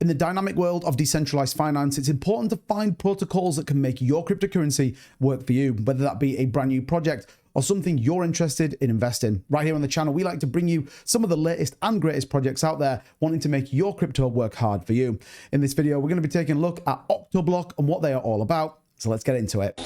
In the dynamic world of decentralized finance, it's important to find protocols that can make your cryptocurrency work for you, whether that be a brand new project or something you're interested in investing. Right here on the channel, we like to bring you some of the latest and greatest projects out there wanting to make your crypto work hard for you. In this video, we're going to be taking a look at Octoblocks and what they are all about. So let's get into it.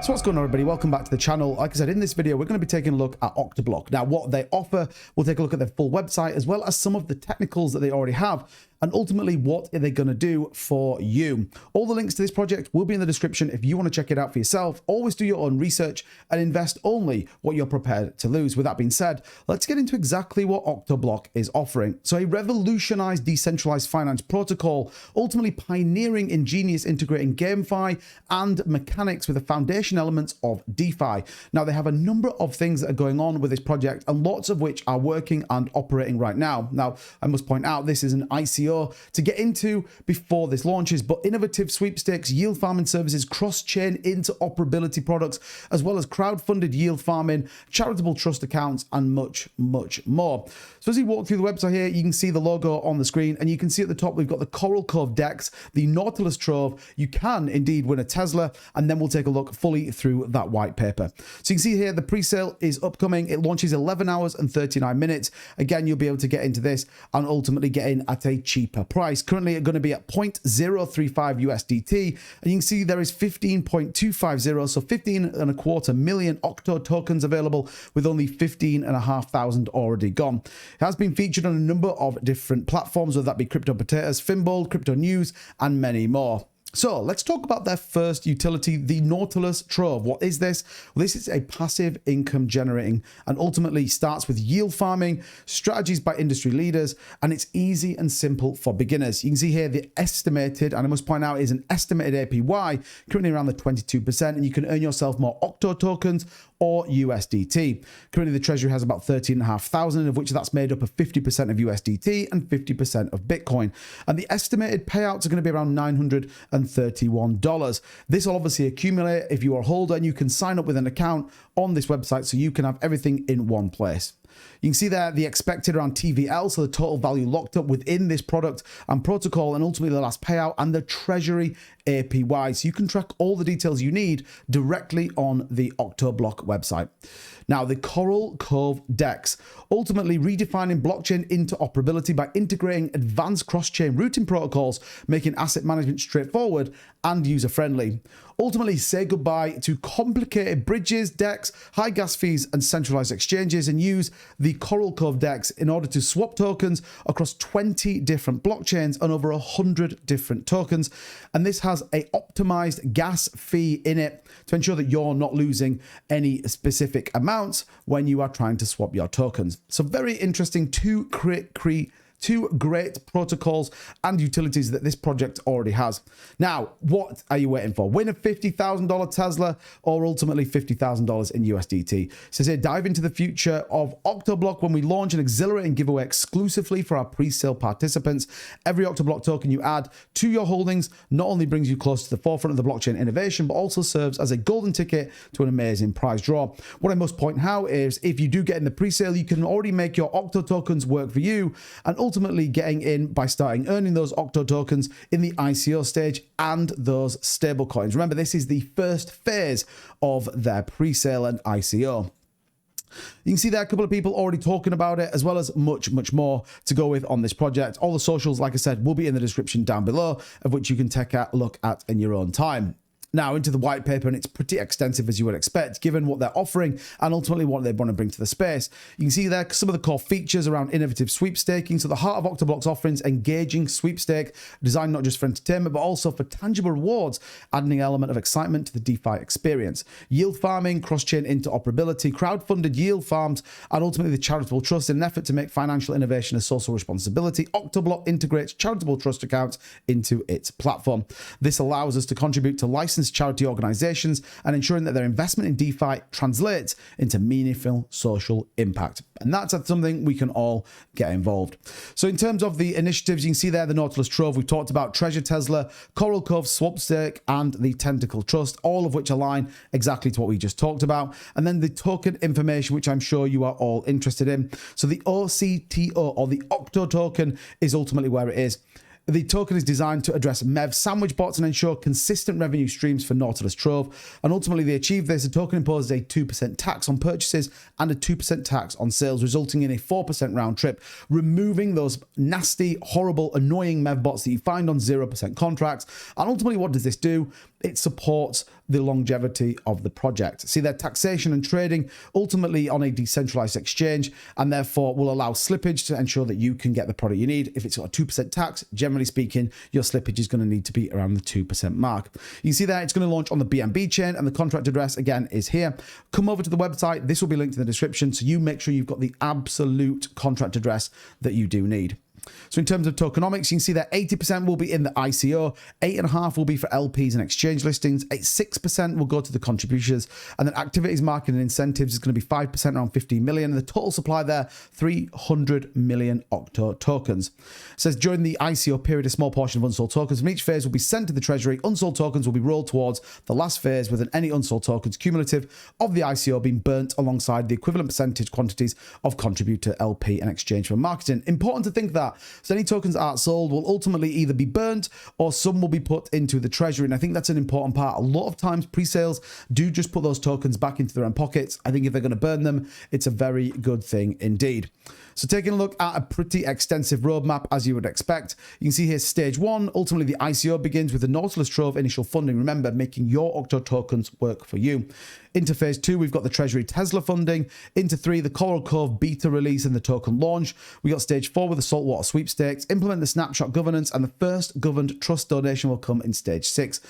So what's going on, everybody? Welcome back to the channel. Like I said, in this video, we're going to be taking a look at Octoblocks. Now, what they offer, we'll take a look at their full website, as well as some of the technicals that they already have, and ultimately, what are they going to do for you? All the links to this project will be in the description if you want to check it out for yourself. Always do your own research and invest only what you're prepared to lose. With that being said, let's get into exactly what Octoblocks is offering. So a revolutionized decentralized finance protocol, ultimately pioneering ingenious integrating GameFi and mechanics with the foundation elements of DeFi. Now, they have a number of things that are going on with this project, and lots of which are working and operating right now. Now, I must point out, this is an ICO to get into before this launches, but innovative sweepstakes, yield farming services, cross-chain interoperability products, as well as crowd-funded yield farming, charitable trust accounts, and much, much more. So as you walk through the website here, you can see the logo on the screen, and you can see at the top, we've got the Coral Cove DEX, the Nautilus Trove. You can indeed win a Tesla, and then we'll take a look fully through that white paper. So you can see here, the pre-sale is upcoming. It launches 11 hours and 39 minutes. Again, you'll be able to get into this and ultimately get in at a cheaper price. Currently going to be at 0.035 USDT, and you can see there is 15.250, so 15.25 million Octo tokens available, with only 15,500 already gone. It has been featured on a number of different platforms, whether that be Crypto Potatoes, Finbold, Crypto News, and many more. So let's talk about their first utility, the Nautilus Trove. What is this? Well, this is a passive income generating and ultimately starts with yield farming, strategies by industry leaders, and it's easy and simple for beginners. You can see here the estimated, and I must point out, is an estimated APY, currently around the 22%, and you can earn yourself more Octo tokens or USDT. Currently, the treasury has about 13,500, of which that's made up of 50% of USDT and 50% of Bitcoin. And the estimated payouts are going to be around $931. This will obviously accumulate if you are a holder, and you can sign up with an account on this website so you can have everything in one place. You can see there the expected around TVL, so the total value locked up within this product and protocol, and ultimately the last payout and the treasury APY. So you can track all the details you need directly on the Octoblocks website. Now, the Coral Cove DEX, ultimately redefining blockchain interoperability by integrating advanced cross-chain routing protocols, making asset management straightforward and user-friendly. Ultimately, say goodbye to complicated bridges, DEX, high gas fees, and centralized exchanges, and use the Coral Cove DEX in order to swap tokens across 20 different blockchains and over 100 different tokens. And this has a optimized gas fee in it to ensure that you're not losing any specific amounts when you are trying to swap your tokens. So very interesting, two great protocols and utilities that this project already has. Now, what are you waiting for? Win a $50,000 Tesla or ultimately $50,000 in USDT. So here, dive into the future of Octoblocks when we launch an exhilarating giveaway exclusively for our pre-sale participants. Every Octoblocks token you add to your holdings not only brings you close to the forefront of the blockchain innovation, but also serves as a golden ticket to an amazing prize draw. What I must point out is if you do get in the pre-sale, you can already make your Octo tokens work for you, and ultimately getting in by starting earning those Octo tokens in the ICO stage and those stable coins. Remember, this is the first phase of their pre-sale and ICO. You can see there a couple of people already talking about it, as well as much, much more to go with on this project. All the socials, like I said, will be in the description down below, of which you can take a look at in your own time. Now into the white paper, and it's pretty extensive as you would expect, given what they're offering and ultimately what they want to bring to the space. You can see there some of the core features around innovative sweepstaking. So the heart of Octoblocks offerings, engaging sweepstake, designed not just for entertainment, but also for tangible rewards, adding an element of excitement to the DeFi experience. Yield farming, cross-chain interoperability, crowd-funded yield farms, and ultimately the charitable trust. In an effort to make financial innovation a social responsibility, Octoblocks integrates charitable trust accounts into its platform. This allows us to contribute to licensing business charity organizations and ensuring that their investment in DeFi translates into meaningful social impact. And that's something we can all get involved. So in terms of the initiatives, you can see there the Nautilus Trove. We've talked about Treasure Tesla, Coral Cove, Swapstake, and the Tentacle Trust, all of which align exactly to what we just talked about. And then the token information, which I'm sure you are all interested in. So the OCTO, or the Octo token, is ultimately where it is. The token is designed to address MEV sandwich bots and ensure consistent revenue streams for Nautilus Trove. And ultimately, they achieve this. The token imposes a 2% tax on purchases and a 2% tax on sales, resulting in a 4% round trip, removing those nasty, horrible, annoying MEV bots that you find on 0% contracts. And ultimately, what does this do? It supports the longevity of the project. See, their taxation and trading ultimately on a decentralized exchange, and therefore will allow slippage to ensure that you can get the product you need. If it's got a 2% tax, generally speaking, your slippage is going to need to be around the 2% mark. You can see that it's going to launch on the BNB chain, and the contract address again is here. Come over to the website. This will be linked in the description, so you make sure you've got the absolute contract address that you do need. So in terms of tokenomics, you can see that 80% will be in the ICO, 8.5% will be for LPs and exchange listings, 6% will go to the contributors, and then activities, marketing, and incentives is going to be 5%, around 15 million. And the total supply there, 300 million Octo tokens. It says during the ICO period, a small portion of unsold tokens from each phase will be sent to the treasury. Unsold tokens will be rolled towards the last phase, with any unsold tokens cumulative of the ICO being burnt alongside the equivalent percentage quantities of contributor, LP, and exchange for marketing. Important to think that. So any tokens that aren't sold will ultimately either be burnt or some will be put into the treasury. And I think that's an important part. A lot of times pre-sales do just put those tokens back into their own pockets. I think if they're going to burn them, it's a very good thing indeed. So taking a look at a pretty extensive roadmap, as you would expect, you can see here stage 1, ultimately the ICO begins with the Nautilus Trove initial funding. Remember, making your Octo tokens work for you. Into phase 2, we've got the Treasury Tesla funding. Into 3, the Coral Cove beta release and the token launch. We got stage 4 with the Saltwater sweepstakes, implement the snapshot governance, and the first governed trust donation will come in stage 6.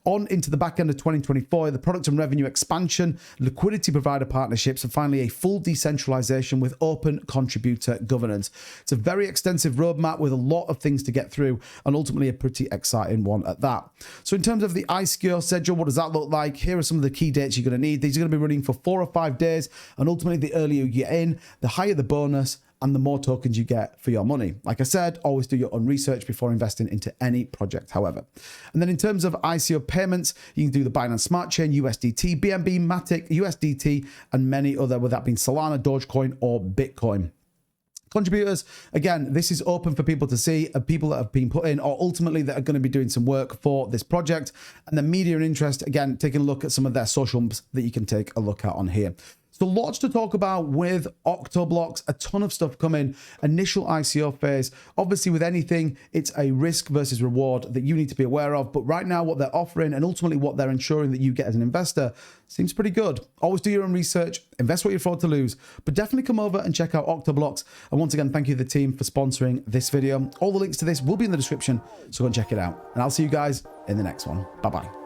On into the back end of 2024, the product and revenue expansion, liquidity provider partnerships, and finally a full decentralization with open contributor governance. It's a very extensive roadmap with a lot of things to get through, and ultimately a pretty exciting one at that. So in terms of the ICO schedule, what does that look like? Here are some of the key dates you're going to need. These are going to be running for 4 or 5 days, and ultimately the earlier you get in, the higher the bonus, and the more tokens you get for your money. Like I said, always do your own research before investing into any project, however. And then in terms of ICO payments, you can do the Binance Smart Chain, USDT, BNB, Matic, USDT, and many other, whether that being Solana, Dogecoin, or Bitcoin. Contributors, again, this is open for people to see, people that have been put in or ultimately that are going to be doing some work for this project. And the media and interest, again, taking a look at some of their socials that you can take a look at on here. So lots to talk about with Octoblocks, a ton of stuff coming, initial ICO phase. Obviously with anything, it's a risk versus reward that you need to be aware of. But right now what they're offering and ultimately what they're ensuring that you get as an investor seems pretty good. Always do your own research, invest what you're afford to lose, but definitely come over and check out Octoblocks. And once again, thank you to the team for sponsoring this video. All the links to this will be in the description, so go and check it out. And I'll see you guys in the next one. Bye-bye.